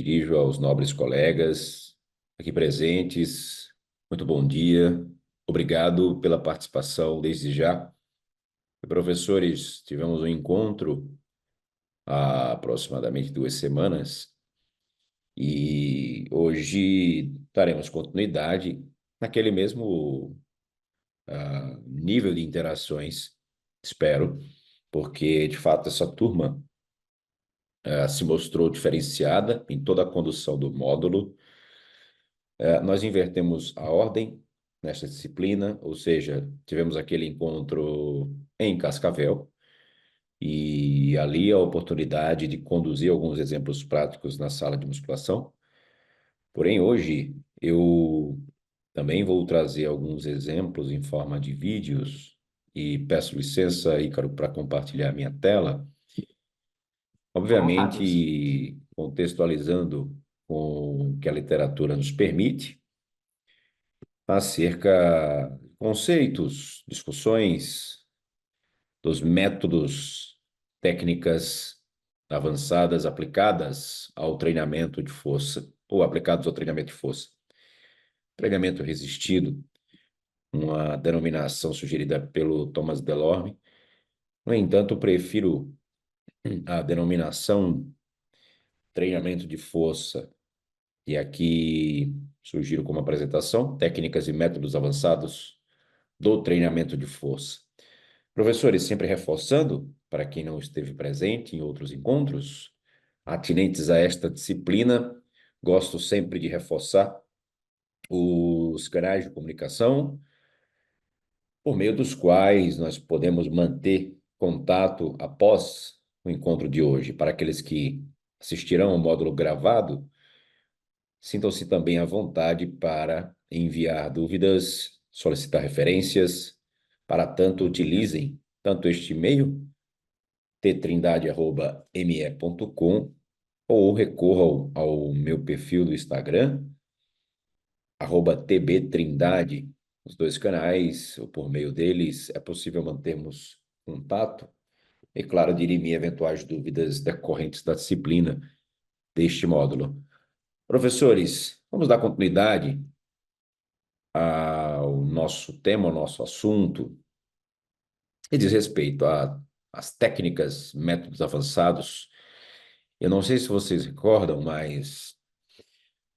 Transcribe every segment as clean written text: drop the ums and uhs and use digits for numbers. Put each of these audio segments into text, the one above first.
dirijo aos nobres colegas aqui presentes. Muito bom dia. Obrigado pela participação desde já. Professores, tivemos um encontro há aproximadamente 2 semanas e hoje daremos continuidade naquele mesmo nível de interações, espero, porque, de fato, essa turma se mostrou diferenciada em toda a condução do módulo. Nós invertemos a ordem nesta disciplina, ou seja, tivemos aquele encontro em Cascavel e ali a oportunidade de conduzir alguns exemplos práticos na sala de musculação. Porém, hoje eu também vou trazer alguns exemplos em forma de vídeos e peço licença, Ícaro, para compartilhar minha tela. Colocados. Obviamente, contextualizando com o que a literatura nos permite, acerca de conceitos, discussões dos métodos, técnicas avançadas aplicadas ao treinamento de força, ou aplicados ao treinamento de força. Treinamento resistido, uma denominação sugerida pelo Thomas Delorme. No entanto, prefiro a denominação treinamento de força, e aqui sugiro como apresentação técnicas e métodos avançados do treinamento de força. Professores, sempre reforçando, para quem não esteve presente em outros encontros, atinentes a esta disciplina, gosto sempre de reforçar os canais de comunicação, por meio dos quais nós podemos manter contato após o encontro de hoje. Para aqueles que assistirão ao módulo gravado, sintam-se também à vontade para enviar dúvidas, solicitar referências. Para tanto, utilizem tanto este e-mail, ttrindade@me.com, ou recorram ao meu perfil do Instagram, @tbtrindade. Os dois canais, ou por meio deles, é possível mantermos contato e, claro, dirimir eventuais dúvidas decorrentes da disciplina deste módulo. Professores, vamos dar continuidade ao nosso tema, ao nosso assunto, que diz respeito às técnicas, métodos avançados. Eu não sei se vocês recordam, mas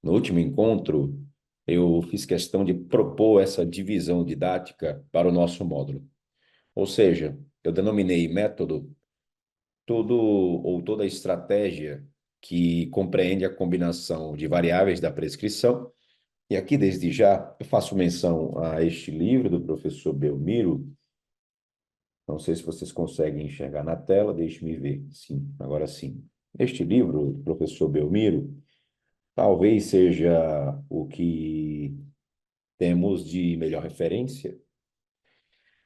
no último encontro eu fiz questão de propor essa divisão didática para o nosso módulo. Ou seja, eu denominei método todo ou toda estratégia que compreende a combinação de variáveis da prescrição. E aqui, desde já, eu faço menção a este livro do professor Belmiro. Não sei se vocês conseguem enxergar na tela, deixe-me ver. Sim, agora sim. Este livro, do professor Belmiro, talvez seja o que temos de melhor referência,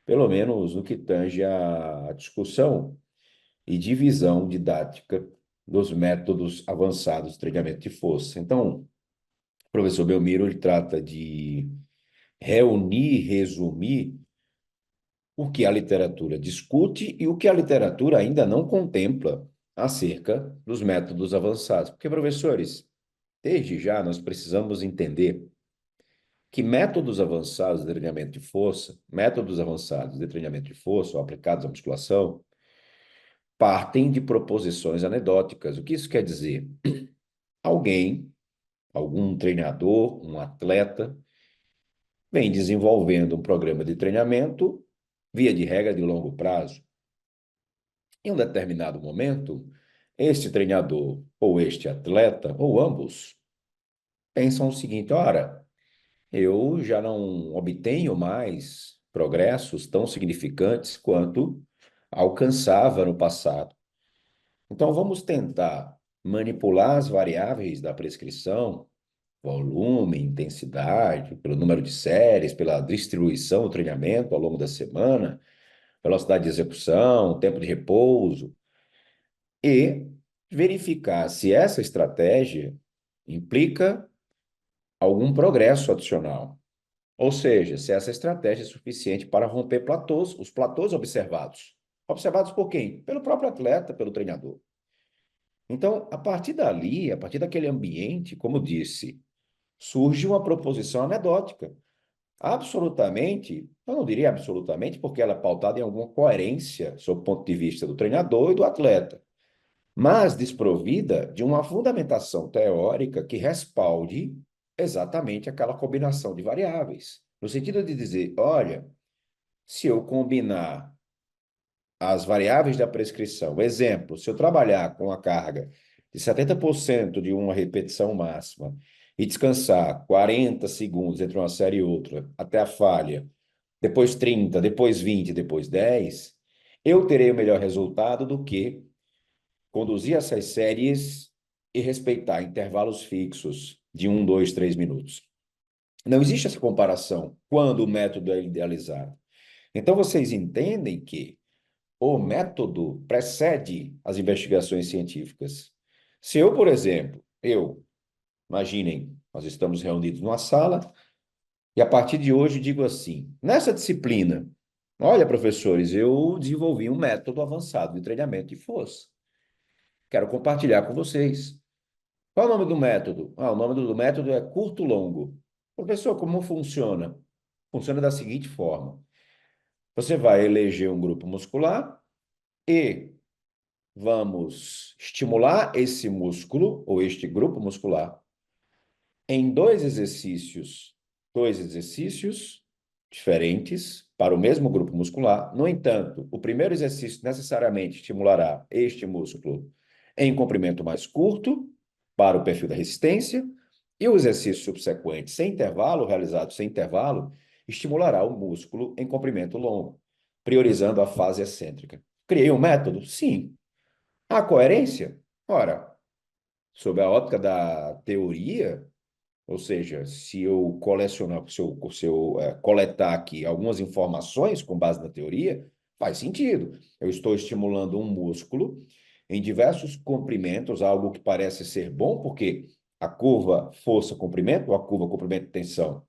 pelo menos no que tange à discussão e divisão didática dos métodos avançados de treinamento de força. Então, o professor Belmiro ele trata de reunir, resumir o que a literatura discute e o que a literatura ainda não contempla acerca dos métodos avançados. Porque, professores, desde já nós precisamos entender que métodos avançados de treinamento de força, métodos avançados de treinamento de força ou aplicados à musculação, partem de proposições anedóticas. O que isso quer dizer? Alguém, algum treinador, um atleta, vem desenvolvendo um programa de treinamento, via de regra de longo prazo. Em um determinado momento, este treinador ou este atleta, ou ambos, pensam o seguinte: ora, eu já não obtenho mais progressos tão significantes quanto alcançava no passado. Então, vamos tentar manipular as variáveis da prescrição, volume, intensidade, pelo número de séries, pela distribuição do treinamento ao longo da semana, velocidade de execução, tempo de repouso, e verificar se essa estratégia implica algum progresso adicional. Ou seja, se essa estratégia é suficiente para romper platôs, os platôs observados. Observados por quem? Pelo próprio atleta, pelo treinador. Então, a partir dali, a partir daquele ambiente, como eu disse, surge uma proposição anedótica. Absolutamente, eu não diria absolutamente, porque ela é pautada em alguma coerência sob o ponto de vista do treinador e do atleta, mas desprovida de uma fundamentação teórica que respalde exatamente aquela combinação de variáveis. No sentido de dizer, olha, se eu combinar as variáveis da prescrição, exemplo, se eu trabalhar com a carga de 70% de uma repetição máxima e descansar 40 segundos entre uma série e outra até a falha, depois 30, depois 20, depois 10, eu terei o melhor resultado do que conduzir essas séries e respeitar intervalos fixos de 1, 2, 3 minutos. Não existe essa comparação quando o método é idealizado. Então, vocês entendem que o método precede as investigações científicas. Se eu, por exemplo, imaginem, nós estamos reunidos numa sala e a partir de hoje digo assim, nessa disciplina, olha, professores, eu desenvolvi um método avançado de treinamento de força. Quero compartilhar com vocês. Qual é o nome do método? O nome do método é curto-longo. Professor, como funciona? Funciona da seguinte forma: você vai eleger um grupo muscular e vamos estimular esse músculo ou este grupo muscular em dois exercícios diferentes para o mesmo grupo muscular. No entanto, o primeiro exercício necessariamente estimulará este músculo em comprimento mais curto para o perfil da resistência, e o exercício subsequente, sem intervalo, realizado sem intervalo, estimulará o músculo em comprimento longo, priorizando a fase excêntrica. Criei um método? Sim. A coerência? Ora, sob a ótica da teoria, ou seja, se eu colecionar, se eu coletar aqui algumas informações com base na teoria, faz sentido. Eu estou estimulando um músculo em diversos comprimentos, algo que parece ser bom, porque a curva força-comprimento, ou a curva comprimento-tensão,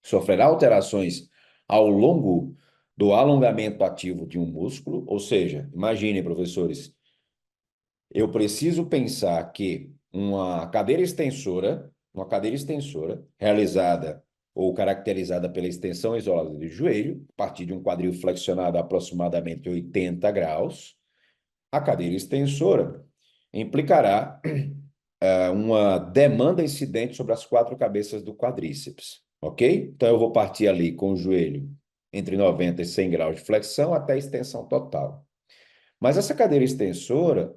sofrerá alterações ao longo do alongamento ativo de um músculo. Ou seja, imaginem, professores, eu preciso pensar que uma cadeira extensora realizada ou caracterizada pela extensão isolada do joelho, a partir de um quadril flexionado a aproximadamente 80 graus, a cadeira extensora implicará uma demanda incidente sobre as quatro cabeças do quadríceps, ok? Então eu vou partir ali com o joelho entre 90 e 100 graus de flexão até a extensão total. Mas essa cadeira extensora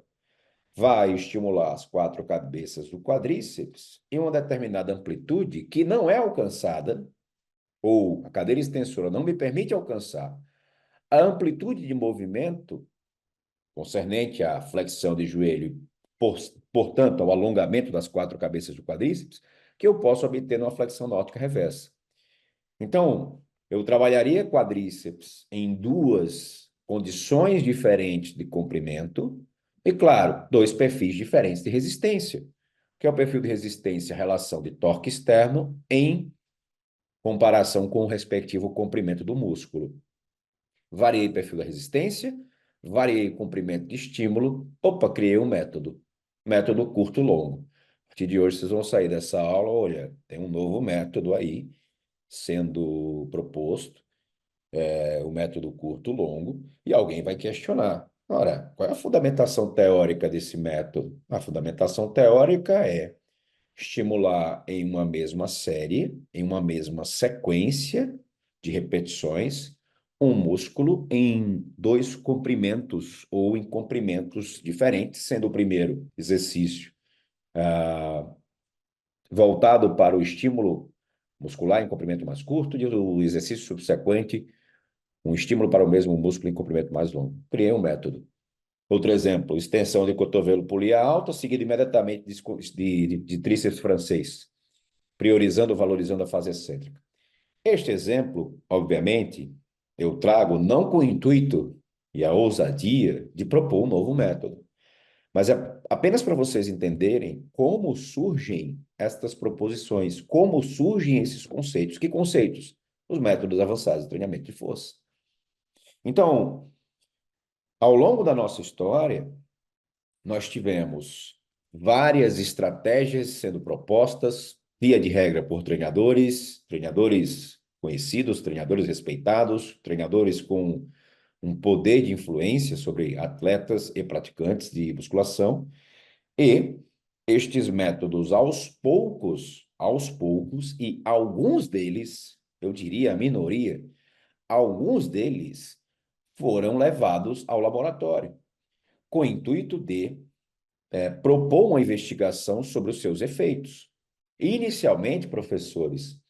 vai estimular as quatro cabeças do quadríceps em uma determinada amplitude que não é alcançada, ou a cadeira extensora não me permite alcançar a amplitude de movimento concernente à flexão de joelho, por, portanto, ao alongamento das quatro cabeças do quadríceps, que eu posso obter numa flexão nórdica reversa. Então, eu trabalharia quadríceps em duas condições diferentes de comprimento e, claro, dois perfis diferentes de resistência, que é o perfil de resistência, relação de torque externo em comparação com o respectivo comprimento do músculo. Variei o perfil da resistência, variei o comprimento de estímulo, opa, criei um método, método curto-longo. A partir de hoje vocês vão sair dessa aula, olha, tem um novo método aí, sendo proposto, o método curto-longo, e alguém vai questionar. Ora, qual é a fundamentação teórica desse método? A fundamentação teórica é estimular em uma mesma série, em uma mesma sequência de repetições, um músculo em dois comprimentos ou em comprimentos diferentes, sendo o primeiro exercício voltado para o estímulo muscular em comprimento mais curto e o exercício subsequente um estímulo para o mesmo músculo em comprimento mais longo. Criei um método. Outro exemplo, extensão de cotovelo polia alta, seguido imediatamente de tríceps francês, priorizando ou valorizando a fase excêntrica. Este exemplo, obviamente, eu trago não com o intuito e a ousadia de propor um novo método, mas é apenas para vocês entenderem como surgem estas proposições, como surgem esses conceitos. Que conceitos? Os métodos avançados de treinamento de força. Então, ao longo da nossa história, nós tivemos várias estratégias sendo propostas, via de regra por treinadores, treinadores conhecidos, treinadores respeitados, treinadores com um poder de influência sobre atletas e praticantes de musculação, e estes métodos aos poucos, e alguns deles, eu diria a minoria, alguns deles foram levados ao laboratório, com o intuito de propor uma investigação sobre os seus efeitos. Inicialmente, professores,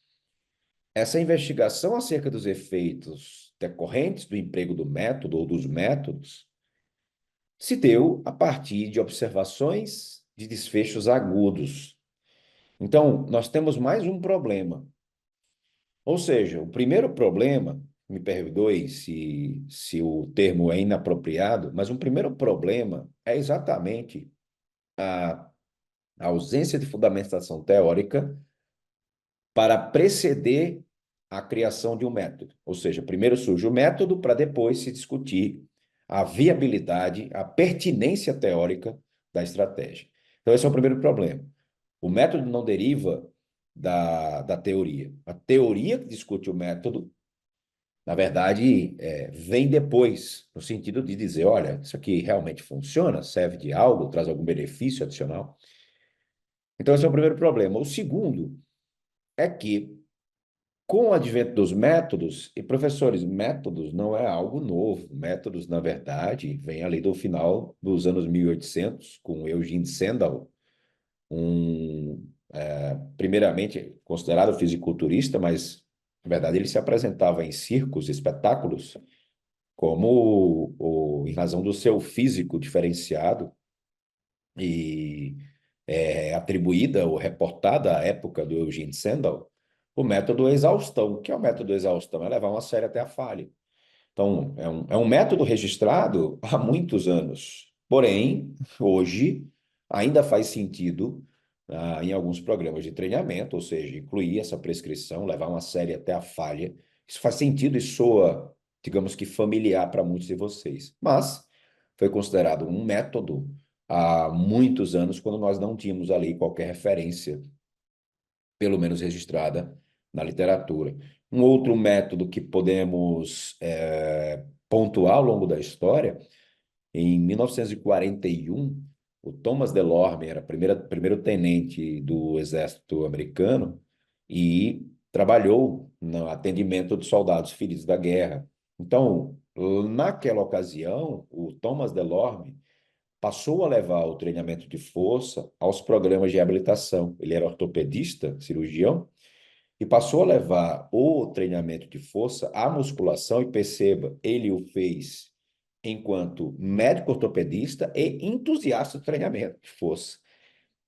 essa investigação acerca dos efeitos decorrentes do emprego do método ou dos métodos se deu a partir de observações de desfechos agudos. Então, nós temos mais um problema. Ou seja, o primeiro problema, me perdoe se o termo é inapropriado, mas um primeiro problema é exatamente a ausência de fundamentação teórica para preceder a criação de um método. Ou seja, primeiro surge o método para depois se discutir a viabilidade, a pertinência teórica da estratégia. Então, esse é o primeiro problema. O método não deriva da teoria. A teoria que discute o método, na verdade, vem depois, no sentido de dizer, olha, isso aqui realmente funciona, serve de algo, traz algum benefício adicional. Então, esse é o primeiro problema. O segundo é que, com o advento dos métodos, e professores, métodos não é algo novo. Métodos, na verdade, vem ali do final dos anos 1800, com Eugene Sandel, primeiramente considerado fisiculturista, mas, na verdade, ele se apresentava em circos, espetáculos, como em razão do seu físico diferenciado e atribuída ou reportada à época do Eugene Sandel, o método exaustão. O que é o método exaustão? É levar uma série até a falha. Então, é um método registrado há muitos anos. Porém, hoje, ainda faz sentido em alguns programas de treinamento, ou seja, incluir essa prescrição, levar uma série até a falha. Isso faz sentido e soa, digamos que familiar para muitos de vocês. Mas foi considerado um método há muitos anos, quando nós não tínhamos ali qualquer referência, pelo menos registrada na literatura. Um outro método que podemos pontuar ao longo da história, em 1941, o Thomas DeLorme era primeiro tenente do exército americano e trabalhou no atendimento de soldados feridos da guerra. Então, naquela ocasião, o Thomas DeLorme passou a levar o treinamento de força aos programas de reabilitação. Ele era ortopedista, cirurgião, e passou a levar o treinamento de força à musculação, e perceba, ele o fez enquanto médico ortopedista e entusiasta do treinamento de força.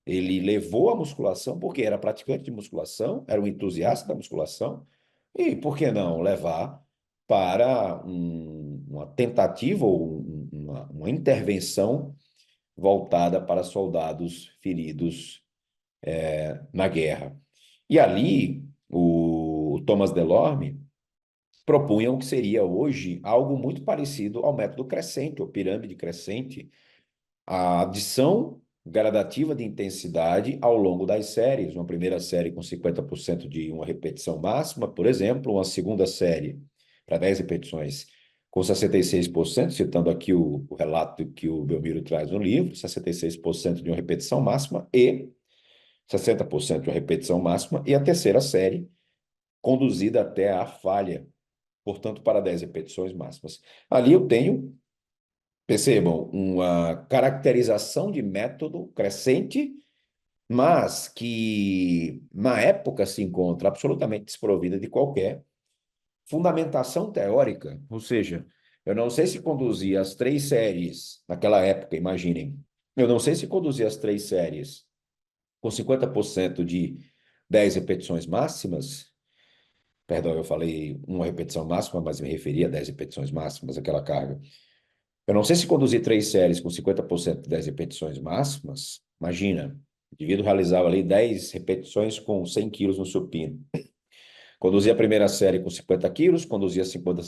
Ele levou a musculação porque era praticante de musculação, era um entusiasta da musculação, e por que não levar para uma tentativa ou uma intervenção voltada para soldados feridos na guerra. E ali, o Thomas DeLorme propunha o que seria hoje algo muito parecido ao método crescente, ou pirâmide crescente, a adição gradativa de intensidade ao longo das séries. Uma primeira série com 50% de uma repetição máxima, por exemplo, uma segunda série para 10 repetições com 66%, citando aqui o relato que o Belmiro traz no livro, 66% de uma repetição máxima e 60% de uma repetição máxima, e a terceira série conduzida até a falha, portanto, para 10 repetições máximas. Ali eu tenho, percebam, uma caracterização de método crescente, mas que na época se encontra absolutamente desprovida de qualquer fundamentação teórica. Ou seja, eu não sei se conduzir as 3 séries naquela época, imaginem. Eu não sei se conduzir as 3 séries com 50% de 10 repetições máximas. Perdão, eu falei uma repetição máxima, mas me referi a 10 repetições máximas, aquela carga. Eu não sei se conduzir 3 séries com 50% de 10 repetições máximas. Imagina, o indivíduo realizava ali 10 repetições com 100 quilos no supino. Conduzia a primeira série com 50 quilos, conduzia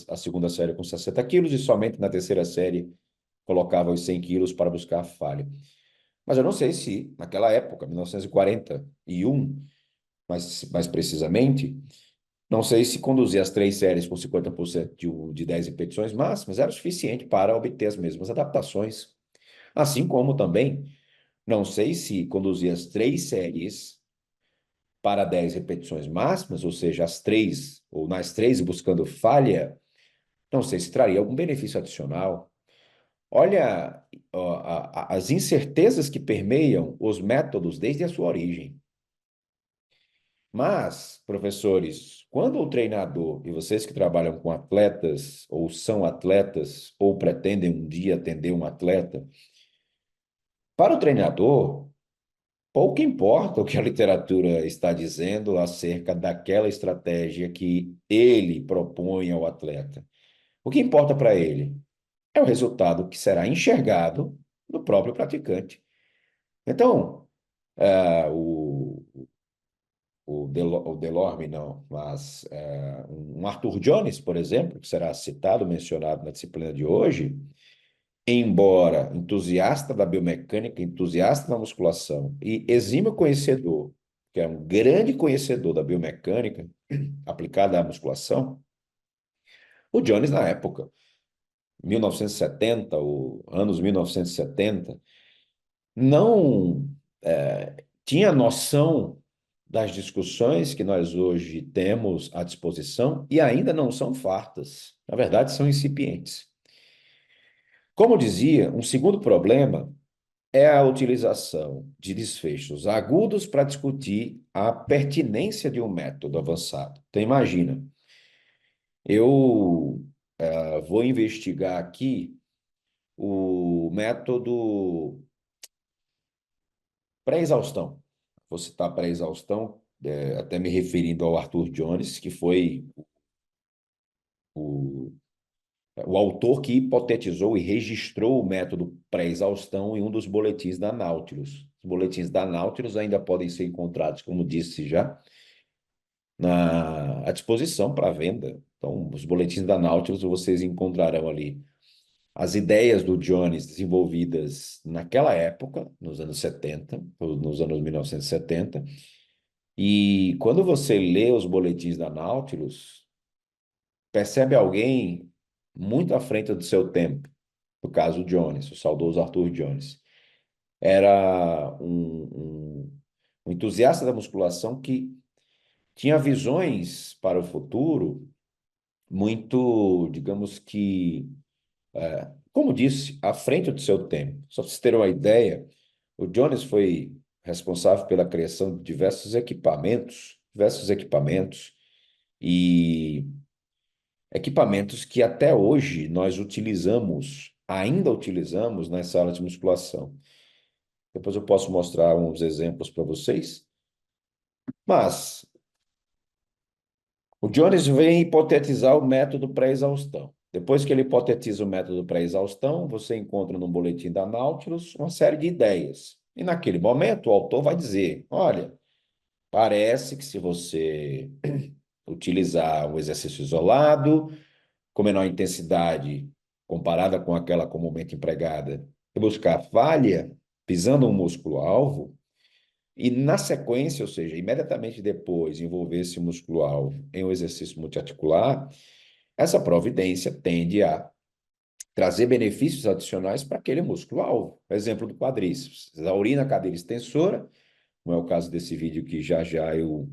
a segunda série com 60 quilos e somente na terceira série colocava os 100 quilos para buscar a falha. Mas eu não sei se, naquela época, 1941, mais precisamente, não sei se conduzir as três séries com 50% de 10 repetições máximas era o suficiente para obter as mesmas adaptações. Assim como também, não sei se conduzir as três séries para 10 repetições máximas, ou seja, as três, ou nas três buscando falha, não sei se traria algum benefício adicional. Olha, ó, as incertezas que permeiam os métodos desde a sua origem. Mas, professores, quando o treinador, e vocês que trabalham com atletas, ou são atletas, ou pretendem um dia atender um atleta, para o treinador, pouco importa o que a literatura está dizendo acerca daquela estratégia que ele propõe ao atleta. O que importa para ele é o resultado que será enxergado no próprio praticante. Então, o Delorme não, mas um Arthur Jones, por exemplo, que será citado, mencionado na disciplina de hoje, embora entusiasta da biomecânica, entusiasta da musculação e exímio conhecedor, que é um grande conhecedor da biomecânica aplicada à musculação, o Jones, na época, 1970, ou anos 1970, não tinha noção das discussões que nós hoje temos à disposição e ainda não são fartas. Na verdade, são incipientes. Como dizia, um segundo problema é a utilização de desfechos agudos para discutir a pertinência de um método avançado. Então, imagina, eu vou investigar aqui o método pré-exaustão. Vou citar pré-exaustão, até me referindo ao Arthur Jones, que foi o, o autor que hipotetizou e registrou o método pré-exaustão em um dos boletins da Nautilus. Os boletins da Nautilus ainda podem ser encontrados, como disse já, à disposição para venda. Então, os boletins da Nautilus vocês encontrarão ali as ideias do Jones desenvolvidas naquela época, nos anos 70, ou nos anos 1970. E quando você lê os boletins da Nautilus, percebe alguém muito à frente do seu tempo. No caso, o Jones, o saudoso Arthur Jones. Era um entusiasta da musculação que tinha visões para o futuro muito, digamos que, como disse, à frente do seu tempo. Só para vocês terem uma ideia, o Jones foi responsável pela criação de diversos equipamentos, e equipamentos que até hoje nós utilizamos, ainda utilizamos nas salas de musculação. Depois eu posso mostrar uns exemplos para vocês. Mas o Jones vem hipotetizar o método pré-exaustão. Depois que ele hipotetiza o método pré-exaustão, você encontra no boletim da Nautilus uma série de ideias. E naquele momento o autor vai dizer: olha, parece que se você utilizar um exercício isolado, com menor intensidade comparada com aquela comumente empregada, e buscar falha pisando um músculo-alvo, e na sequência, ou seja, imediatamente depois, envolver esse músculo-alvo em um exercício multiarticular, essa providência tende a trazer benefícios adicionais para aquele músculo-alvo. Exemplo do quadríceps. Exaurindo a cadeira extensora, não é o caso desse vídeo que já já eu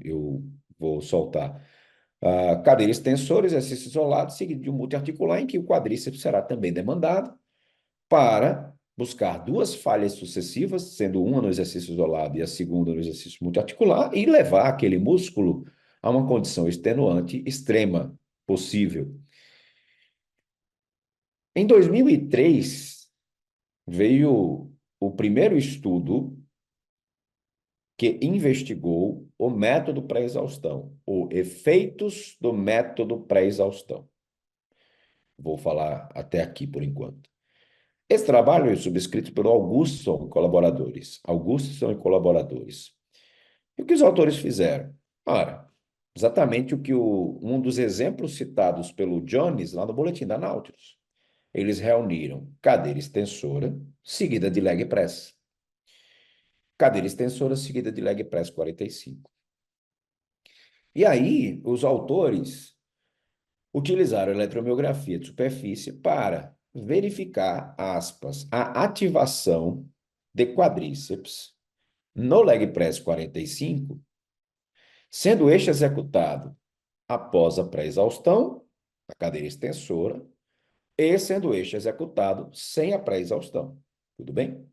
vou soltar. Cadeira extensora, exercício isolado, seguido de um multiarticular, em que o quadríceps será também demandado para buscar duas falhas sucessivas, sendo uma no exercício isolado e a segunda no exercício multiarticular, e levar aquele músculo a uma condição extenuante extrema possível. Em 2003, veio o primeiro estudo que investigou o método pré-exaustão, ou efeitos do método pré-exaustão. Vou falar até aqui por enquanto. Esse trabalho é subscrito pelo Augustsson e colaboradores. Augustsson e colaboradores. E o que os autores fizeram? Ora, exatamente o que um dos exemplos citados pelo Jones lá no boletim da Nautilus. Eles reuniram cadeira extensora, seguida de leg press. cadeira extensora seguida de leg press 45. E aí, os autores utilizaram a eletromiografia de superfície para verificar, aspas, a ativação de quadríceps no leg press 45, sendo este executado após a pré-exaustão, a cadeira extensora, e sendo este executado sem a pré-exaustão. Tudo bem?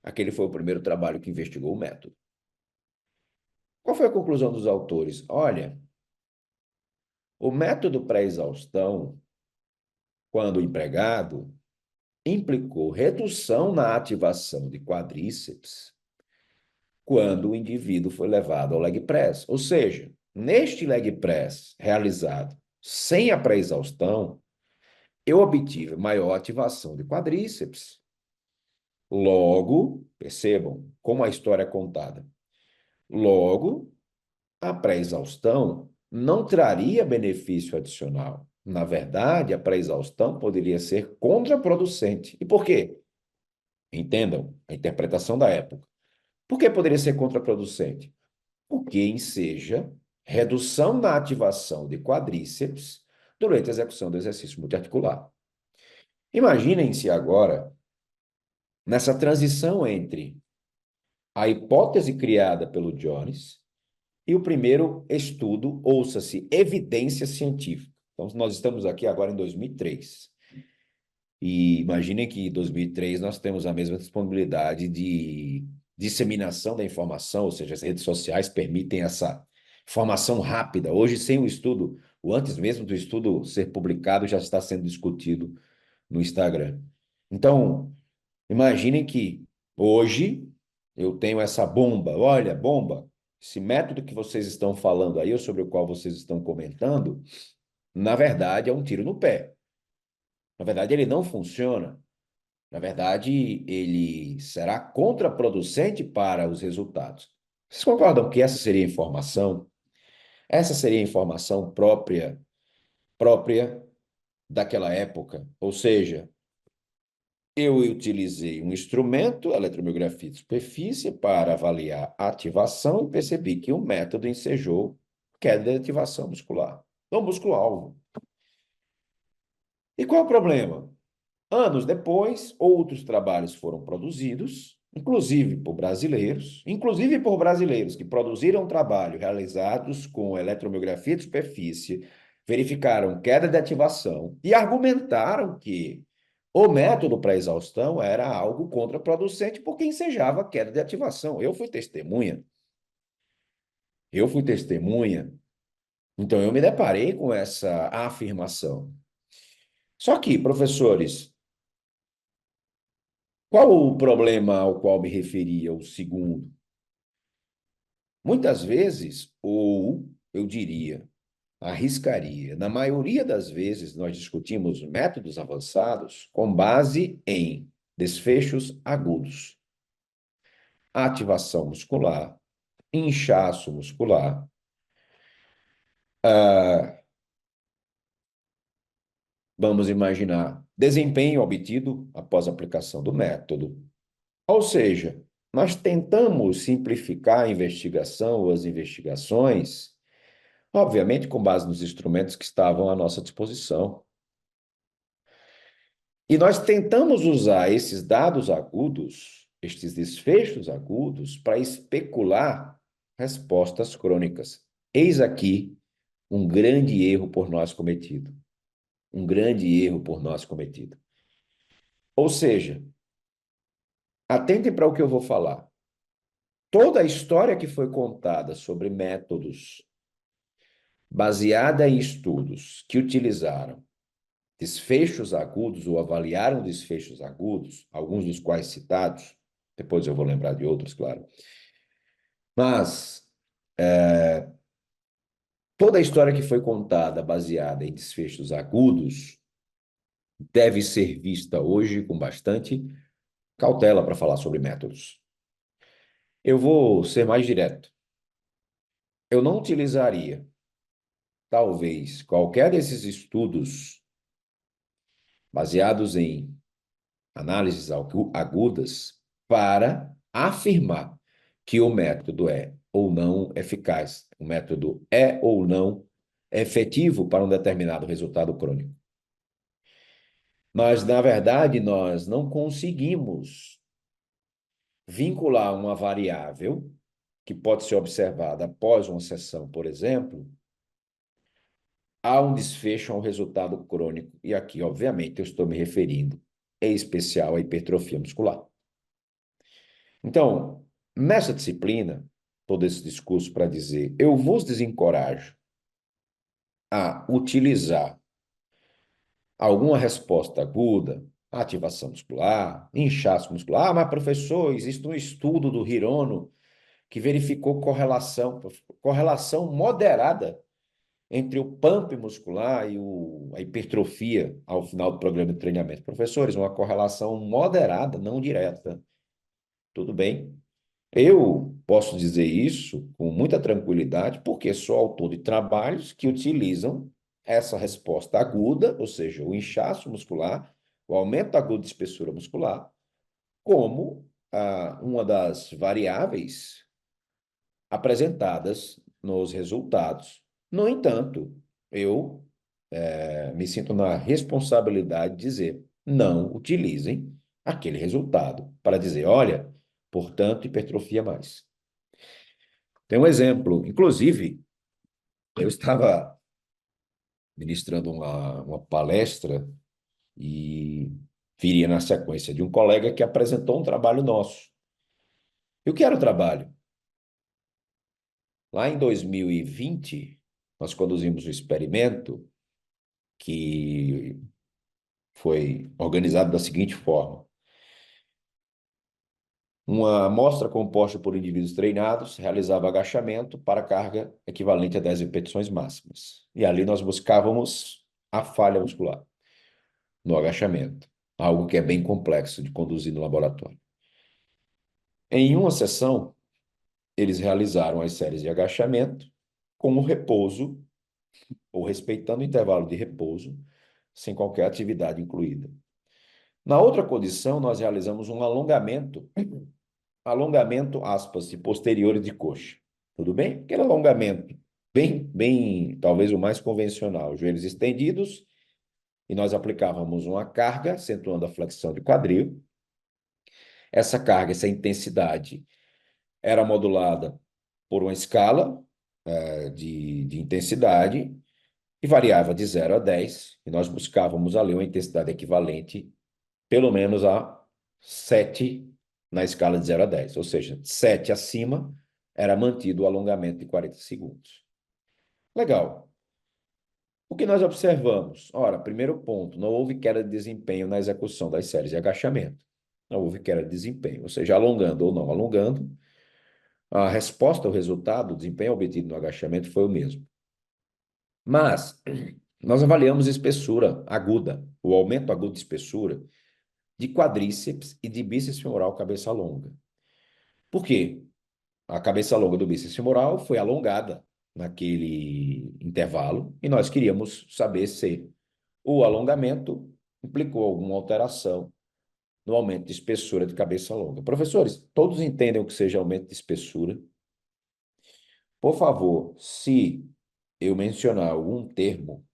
Aquele foi o primeiro trabalho que investigou o método. Qual foi a conclusão dos autores? Olha, o método pré-exaustão, quando empregado, implicou redução na ativação de quadríceps quando o indivíduo foi levado ao leg press. Ou seja, neste leg press realizado sem a pré-exaustão, eu obtive maior ativação de quadríceps. Logo, percebam como a história é contada. Logo, a pré-exaustão não traria benefício adicional. Na verdade, a pré-exaustão poderia ser contraproducente. E por quê? Entendam a interpretação da época. Por que poderia ser contraproducente? Porque enseja redução na ativação de quadríceps durante a execução do exercício multiarticular. Imaginem-se agora nessa transição entre a hipótese criada pelo Jones e o primeiro estudo, ouça-se, evidência científica. Então, nós estamos aqui agora em 2003. E imaginem que em 2003 nós temos a mesma disponibilidade de disseminação da informação, ou seja, as redes sociais permitem essa informação rápida. Hoje, sem o estudo, ou antes mesmo do estudo ser publicado, já está sendo discutido no Instagram. Então, imaginem que hoje eu tenho essa bomba. Olha, bomba, esse método que vocês estão falando aí, ou sobre o qual vocês estão comentando, na verdade é um tiro no pé. Na verdade, ele não funciona. Na verdade, ele será contraproducente para os resultados. Vocês concordam que essa seria a informação? Essa seria a informação própria daquela época. Ou seja, eu utilizei um instrumento, a eletromiografia de superfície, para avaliar a ativação e percebi que o método ensejou queda de ativação muscular, no músculo-alvo. E qual é o problema? Anos depois, outros trabalhos foram produzidos, inclusive por brasileiros que produziram trabalho realizados com eletromiografia de superfície, verificaram queda de ativação e argumentaram que o método para exaustão era algo contraproducente porque ensejava queda de ativação. Eu fui testemunha. Então, eu me deparei com essa afirmação. Só que, professores, qual o problema ao qual me referia, o segundo? Muitas vezes, ou eu diria, arriscaria, na maioria das vezes, nós discutimos métodos avançados com base em desfechos agudos, ativação muscular, inchaço muscular, vamos imaginar, desempenho obtido após a aplicação do método. Ou seja, nós tentamos simplificar a investigação ou as investigações, obviamente com base nos instrumentos que estavam à nossa disposição. E nós tentamos usar esses dados agudos, estes desfechos agudos, para especular respostas crônicas. Eis aqui um grande erro por nós cometido. Um grande erro por nós cometido. Ou seja, atentem para o que eu vou falar. Toda a história que foi contada sobre métodos baseada em estudos que utilizaram desfechos agudos ou avaliaram desfechos agudos, alguns dos quais citados, depois eu vou lembrar de outros, claro. Mas toda a história que foi contada baseada em desfechos agudos deve ser vista hoje com bastante cautela para falar sobre métodos. Eu vou ser mais direto. Eu não utilizaria, talvez, qualquer desses estudos baseados em análises agudas para afirmar que o método é ou não eficaz, o método é ou não efetivo para um determinado resultado crônico. Mas, na verdade, nós não conseguimos vincular uma variável que pode ser observada após uma sessão, por exemplo, a um desfecho, a um resultado crônico. E aqui, obviamente, eu estou me referindo, em especial, à hipertrofia muscular. Então, nessa disciplina, todo esse discurso para dizer, eu vos desencorajo a utilizar alguma resposta aguda, ativação muscular, inchaço muscular. Ah, mas professor, existe um estudo do Hirono que verificou correlação moderada entre o pump muscular e a hipertrofia ao final do programa de treinamento. Professores, uma correlação moderada, não direta. Tudo bem? Eu posso dizer isso com muita tranquilidade, porque sou autor de trabalhos que utilizam essa resposta aguda, ou seja, o inchaço muscular, o aumento agudo de espessura muscular, como uma das variáveis apresentadas nos resultados. No entanto, eu me sinto na responsabilidade de dizer, não utilizem aquele resultado para dizer, olha, portanto, hipertrofia mais. Tem um exemplo, inclusive, eu estava ministrando uma palestra e viria na sequência de um colega que apresentou um trabalho nosso. E o que era o trabalho? Lá em 2020, nós conduzimos um experimento que foi organizado da seguinte forma. Uma amostra composta por indivíduos treinados realizava agachamento para carga equivalente a 10 repetições máximas. E ali nós buscávamos a falha muscular no agachamento, algo que é bem complexo de conduzir no laboratório. Em uma sessão, eles realizaram as séries de agachamento com o repouso, ou respeitando o intervalo de repouso, sem qualquer atividade incluída. Na outra condição, nós realizamos um alongamento, aspas, de posteriores de coxa. Tudo bem? Aquele alongamento bem, talvez o mais convencional, joelhos estendidos, e nós aplicávamos uma carga, acentuando a flexão de quadril. Essa carga, essa intensidade, era modulada por uma escala de intensidade e variava de 0 a 10, e nós buscávamos ali uma intensidade equivalente pelo menos a 7 na escala de 0 a 10, ou seja, 7 acima era mantido o alongamento de 40 segundos. Legal. O que nós observamos? Ora, primeiro ponto, não houve queda de desempenho na execução das séries de agachamento. Não houve queda de desempenho, ou seja, alongando ou não alongando, a resposta, o resultado, o desempenho obtido no agachamento foi o mesmo. Mas nós avaliamos espessura aguda, o aumento agudo de espessura de quadríceps e de bíceps femoral cabeça longa. Por quê? A cabeça longa do bíceps femoral foi alongada naquele intervalo e nós queríamos saber se o alongamento implicou alguma alteração no aumento de espessura de cabeça longa. Professores, todos entendem o que seja aumento de espessura? Por favor, se eu mencionar algum termo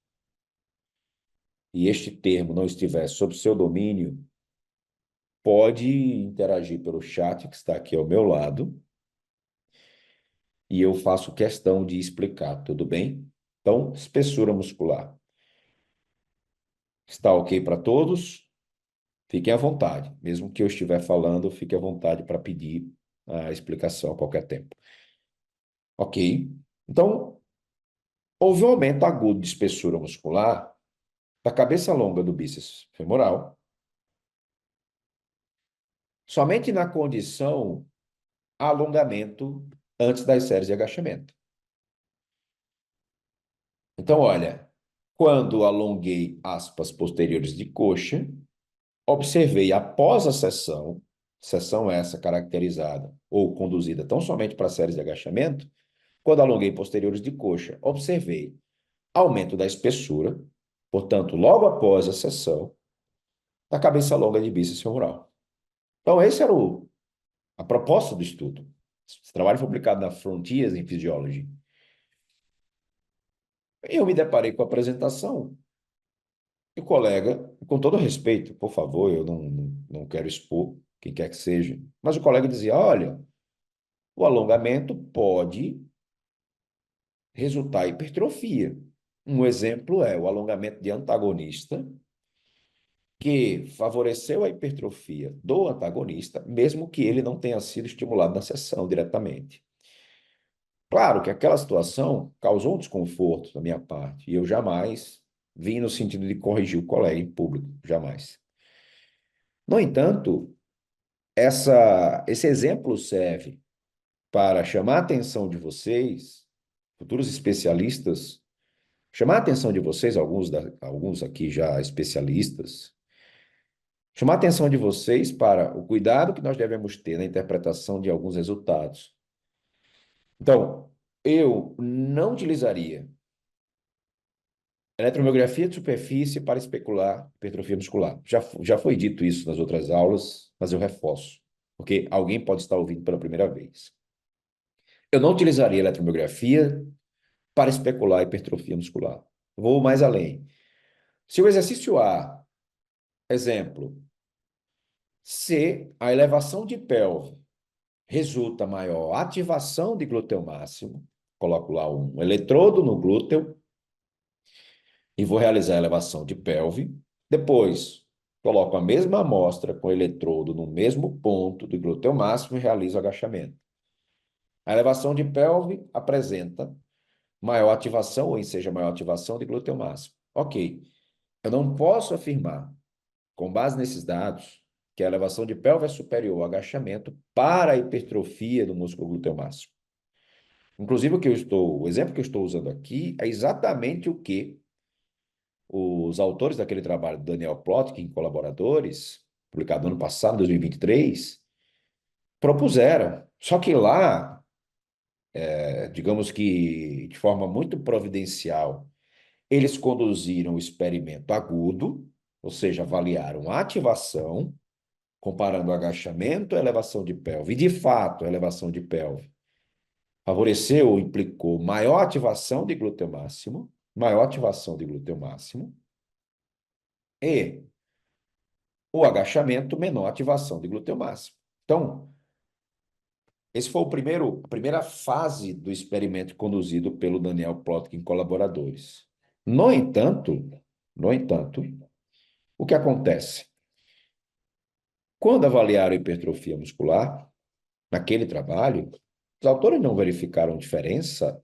e este termo não estiver sob seu domínio, pode interagir pelo chat que está aqui ao meu lado e eu faço questão de explicar, tudo bem? Então, espessura muscular. Está ok para todos? Fiquem à vontade. Mesmo que eu estiver falando, fique à vontade para pedir a explicação a qualquer tempo. Ok? Então, houve um aumento agudo de espessura muscular da cabeça longa do bíceps femoral, somente na condição alongamento antes das séries de agachamento. Então, olha, quando alonguei aspas posteriores de coxa, observei após a sessão essa caracterizada ou conduzida tão somente para séries de agachamento, quando alonguei posteriores de coxa, observei aumento da espessura, portanto, logo após a sessão, da cabeça longa de bíceps femoral. Então, esse era a proposta do estudo. Esse trabalho foi publicado na Frontiers in Physiology. Eu me deparei com a apresentação e o colega, com todo respeito, por favor, eu não quero expor quem quer que seja, mas o colega dizia, olha, o alongamento pode resultar em hipertrofia. Um exemplo é o alongamento de antagonista, que favoreceu a hipertrofia do antagonista, mesmo que ele não tenha sido estimulado na sessão diretamente. Claro que aquela situação causou um desconforto da minha parte, e eu jamais vim no sentido de corrigir o colega em público, jamais. No entanto, esse exemplo serve para chamar a atenção de vocês, futuros especialistas, chamar a atenção de vocês, alguns aqui já especialistas, chamar a atenção de vocês para o cuidado que nós devemos ter na interpretação de alguns resultados. Então, eu não utilizaria eletromiografia de superfície para especular hipertrofia muscular. Já foi dito isso nas outras aulas, mas eu reforço, porque alguém pode estar ouvindo pela primeira vez. Eu não utilizaria eletromiografia para especular hipertrofia muscular. Vou mais além. Se o exercício A, exemplo, se a elevação de pelve resulta maior ativação de glúteo máximo, coloco lá um eletrodo no glúteo e vou realizar a elevação de pelve. Depois, coloco a mesma amostra com eletrodo no mesmo ponto do glúteo máximo e realizo o agachamento. A elevação de pelve apresenta maior ativação, ou enseja, maior ativação de glúteo máximo. Ok. Eu não posso afirmar, com base nesses dados, que a elevação de pelve é superior ao agachamento para a hipertrofia do músculo glúteo máximo. Inclusive, o exemplo que eu estou usando aqui é exatamente o que os autores daquele trabalho, Daniel Plotkin e colaboradores, publicado no ano passado, 2023, propuseram. Só que lá, digamos que de forma muito providencial, eles conduziram o experimento agudo, ou seja, avaliaram a ativação, comparando o agachamento à elevação de pelve. E, de fato, a elevação de pelve favoreceu ou implicou maior ativação de glúteo máximo, e o agachamento, menor ativação de glúteo máximo. Então, esse foi a primeira fase do experimento conduzido pelo Daniel Plotkin e colaboradores. No entanto, o que acontece? Quando avaliaram a hipertrofia muscular, naquele trabalho, os autores não verificaram diferença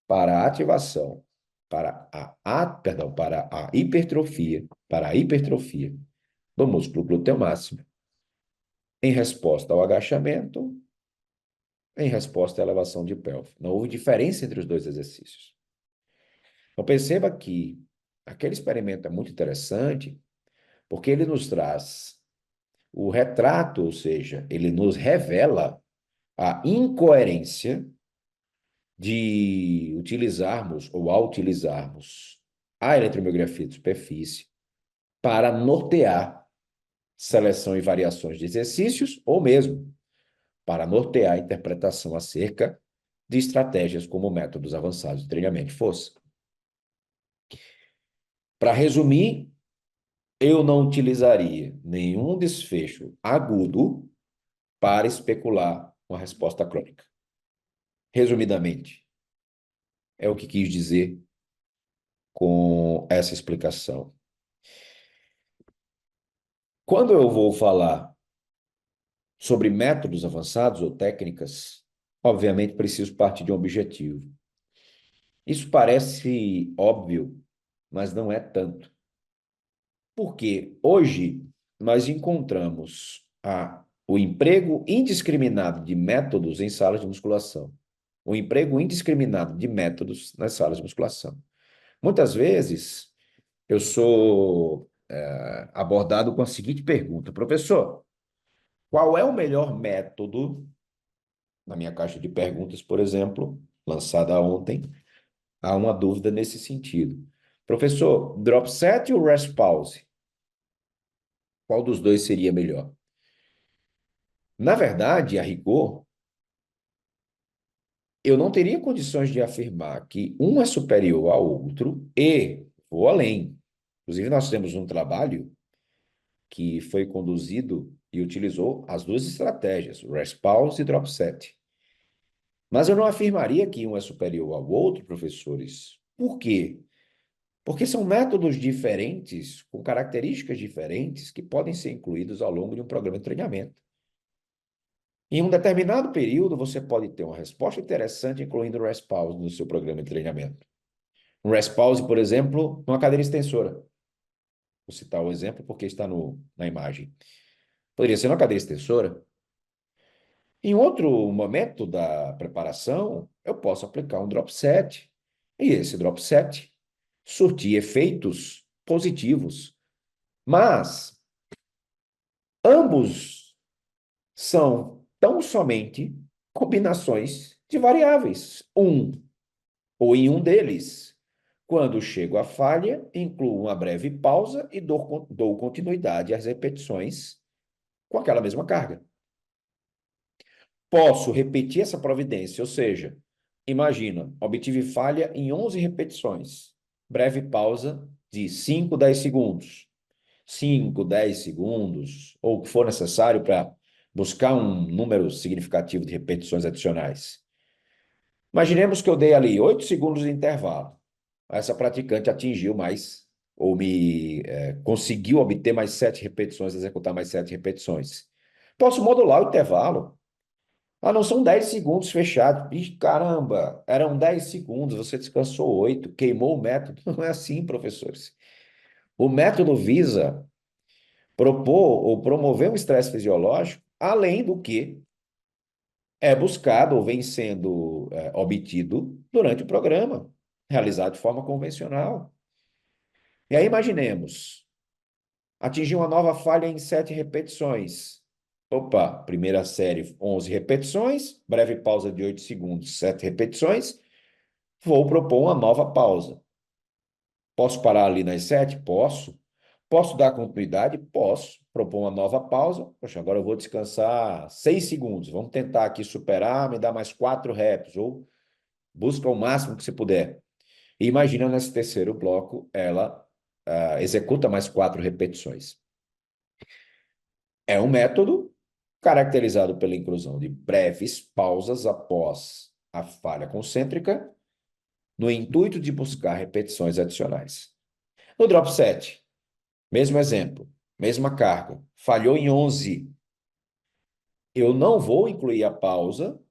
para a ativação, para a hipertrofia do músculo glúteo máximo, em resposta ao agachamento, em resposta à elevação de pelve. Não houve diferença entre os dois exercícios. Então, perceba que aquele experimento é muito interessante, porque ele nos traz o retrato, ou seja, ele nos revela a incoerência de utilizarmos ou ao utilizarmos a eletromiografia de superfície para nortear seleção e variações de exercícios, ou mesmo para nortear a interpretação acerca de estratégias como métodos avançados de treinamento de força. Para resumir, eu não utilizaria nenhum desfecho agudo para especular uma resposta crônica. Resumidamente, é o que quis dizer com essa explicação. Quando eu vou falar sobre métodos avançados ou técnicas, obviamente preciso partir de um objetivo. Isso parece óbvio, mas não é tanto. Porque hoje nós encontramos o emprego indiscriminado de métodos em salas de musculação. O emprego indiscriminado de métodos nas salas de musculação. Muitas vezes eu sou abordado com a seguinte pergunta: professor, qual é o melhor método? Na minha caixa de perguntas, por exemplo, lançada ontem, há uma dúvida nesse sentido. Professor, drop set ou rest pause? Qual dos dois seria melhor? Na verdade, a rigor, eu não teria condições de afirmar que um é superior ao outro e vou além. Inclusive, nós temos um trabalho que foi conduzido e utilizou as duas estratégias, o rest pause e drop set. Mas eu não afirmaria que um é superior ao outro, professores. Por quê? Porque são métodos diferentes, com características diferentes, que podem ser incluídos ao longo de um programa de treinamento. Em um determinado período, você pode ter uma resposta interessante, incluindo o rest pause no seu programa de treinamento. Um rest pause, por exemplo, numa cadeira extensora. Vou citar o exemplo porque está na imagem. Poderia ser uma cadeira extensora. Em outro momento da preparação, eu posso aplicar um drop set. E esse drop set surtir efeitos positivos. Mas ambos são tão somente combinações de variáveis. Ou em um deles, quando chego à falha, incluo uma breve pausa e dou continuidade às repetições com aquela mesma carga. Posso repetir essa providência, ou seja, imagina, obtive falha em 11 repetições. Breve pausa de 5, 10 segundos. 5, 10 segundos, ou o que for necessário para buscar um número significativo de repetições adicionais. Imaginemos que eu dei ali 8 segundos de intervalo. Essa praticante atingiu mais, ou conseguiu obter mais 7 repetições, executar mais 7 repetições. Posso modular o intervalo. Ah, não são 10 segundos fechados. Ih, caramba, eram 10 segundos, você descansou 8, queimou o método. Não é assim, professores. O método visa propor ou promover um estresse fisiológico, além do que é buscado ou vem sendo obtido durante o programa, realizado de forma convencional. E aí imaginemos, atingir uma nova falha em 7 repetições. Opa, primeira série, 11 repetições, breve pausa de 8 segundos, 7 repetições. Vou propor uma nova pausa. Posso parar ali nas 7? Posso. Posso dar continuidade? Posso. Propor uma nova pausa. Poxa, agora eu vou descansar 6 segundos. Vamos tentar aqui superar, me dar mais 4 reps, ou busca o máximo que você puder. E imagina nesse terceiro bloco, ela executa mais 4 repetições. É um método caracterizado pela inclusão de breves pausas após a falha concêntrica, no intuito de buscar repetições adicionais. No drop set, mesmo exemplo, mesma carga, falhou em 11. Eu não vou incluir a pausa,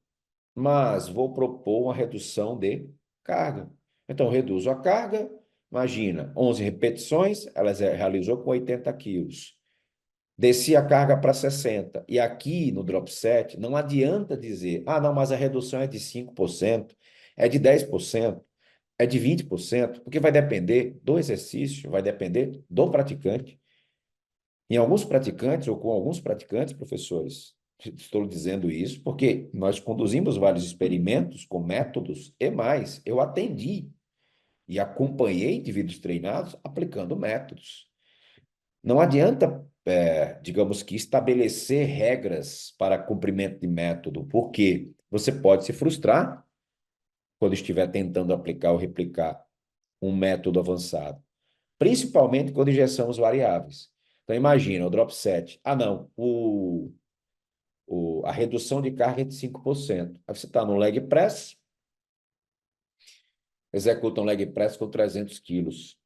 mas vou propor uma redução de carga. Então, reduzo a carga, imagina, 11 repetições, ela realizou com 80 quilos. Desci a carga para 60. E aqui no drop set, não adianta dizer, ah, não, mas a redução é de 5%, é de 10%, é de 20%, porque vai depender do exercício, vai depender do praticante. Em alguns praticantes, ou com alguns praticantes, professores, estou dizendo isso porque nós conduzimos vários experimentos com métodos e mais, eu atendi e acompanhei indivíduos treinados aplicando métodos. Não adianta, digamos que, estabelecer regras para cumprimento de método, porque você pode se frustrar quando estiver tentando aplicar ou replicar um método avançado, principalmente quando injeçamos variáveis. Então, imagina o drop set. Ah, não, a redução de carga é de 5%. Aí você está no leg press, executa um leg press com 300 quilos.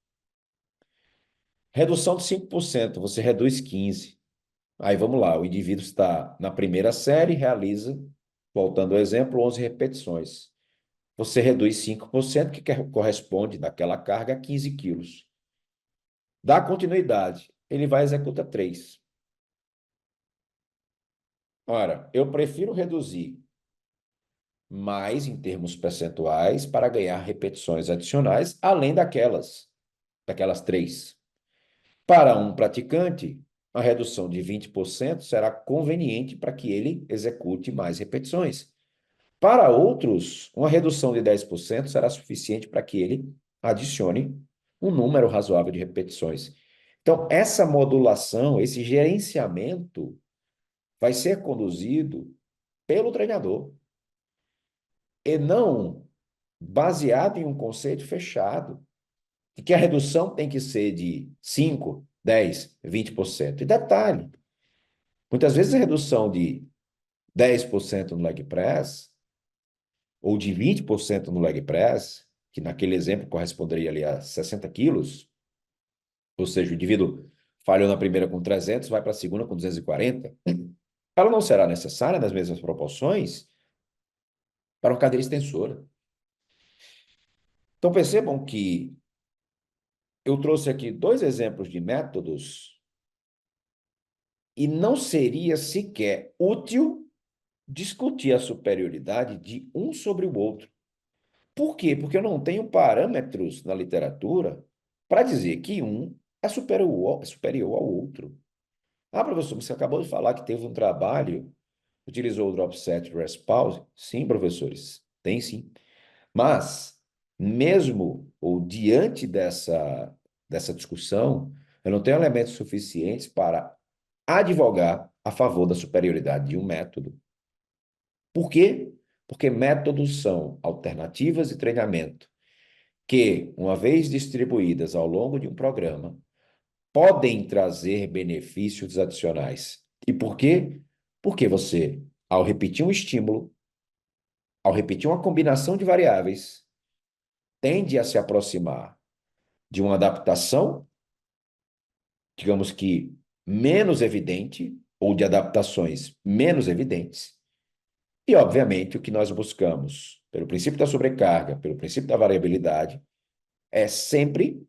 Redução de 5%, você reduz 15%. Aí vamos lá, o indivíduo está na primeira série, realiza, voltando ao exemplo, 11 repetições. Você reduz 5%, que corresponde daquela carga a 15 quilos. Dá continuidade, ele vai executar 3. Ora, eu prefiro reduzir mais em termos percentuais para ganhar repetições adicionais, além daquelas 3. Para um praticante, a redução de 20% será conveniente para que ele execute mais repetições. Para outros, uma redução de 10% será suficiente para que ele adicione um número razoável de repetições. Então, essa modulação, esse gerenciamento vai ser conduzido pelo treinador e não baseado em um conceito fechado, de que a redução tem que ser de 5, 10, 20%. E detalhe, muitas vezes a redução de 10% no leg press ou de 20% no leg press, que naquele exemplo corresponderia ali a 60 quilos, ou seja, o indivíduo falhou na primeira com 300, vai para a segunda com 240, ela não será necessária nas mesmas proporções para uma cadeira extensora. Então percebam que eu trouxe aqui dois exemplos de métodos e não seria sequer útil discutir a superioridade de um sobre o outro. Por quê? Porque eu não tenho parâmetros na literatura para dizer que um é superior ao outro. Ah, professor, você acabou de falar que teve um trabalho, utilizou o drop set rest pause. Sim, professores, tem sim. Mas, mesmo ou diante dessa discussão, eu não tenho elementos suficientes para advogar a favor da superioridade de um método. Por quê? Porque métodos são alternativas de treinamento que, uma vez distribuídas ao longo de um programa, podem trazer benefícios adicionais. E por quê? Porque você, ao repetir um estímulo, ao repetir uma combinação de variáveis, tende a se aproximar de uma adaptação, digamos que menos evidente, ou de adaptações menos evidentes. E, obviamente, o que nós buscamos, pelo princípio da sobrecarga, pelo princípio da variabilidade, é sempre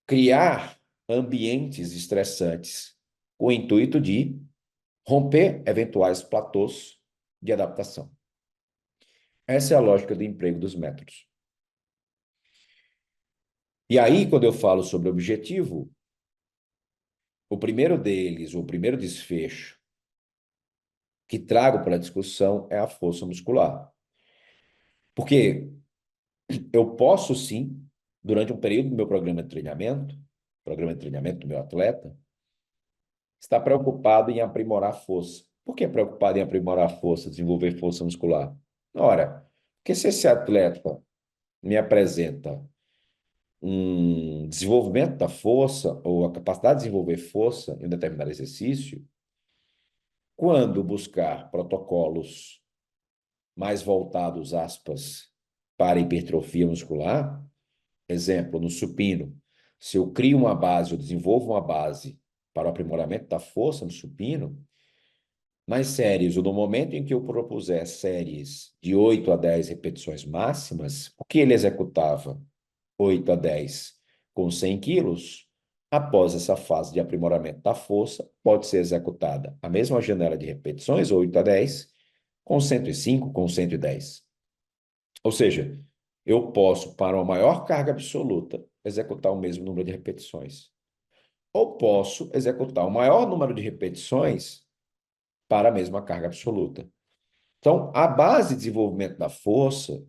criar ambientes estressantes com o intuito de romper eventuais platôs de adaptação. Essa é a lógica do emprego dos métodos. E aí, quando eu falo sobre objetivo, o primeiro deles, o primeiro desfecho que trago para a discussão é a força muscular. Porque eu posso, sim, durante um período do meu programa de treinamento do meu atleta, estar preocupado em aprimorar a força. Por que preocupado em aprimorar a força, desenvolver força muscular? Ora, porque se esse atleta me apresenta um desenvolvimento da força ou a capacidade de desenvolver força em um determinado exercício, quando buscar protocolos mais voltados, aspas, para hipertrofia muscular, exemplo, no supino, se eu crio uma base, eu desenvolvo uma base para o aprimoramento da força no supino, nas séries, ou no momento em que eu propuser séries de 8 a 10 repetições máximas, o que ele executava 8 a 10 com 100 quilos, após essa fase de aprimoramento da força, pode ser executada a mesma janela de repetições, 8 a 10, com 105, com 110. Ou seja, eu posso, para uma maior carga absoluta, executar o mesmo número de repetições. Ou posso executar o maior número de repetições para a mesma carga absoluta. Então, a base de desenvolvimento da força,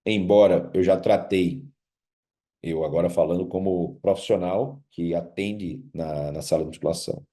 embora eu já tratei, eu agora falando como profissional que atende na sala de musculação.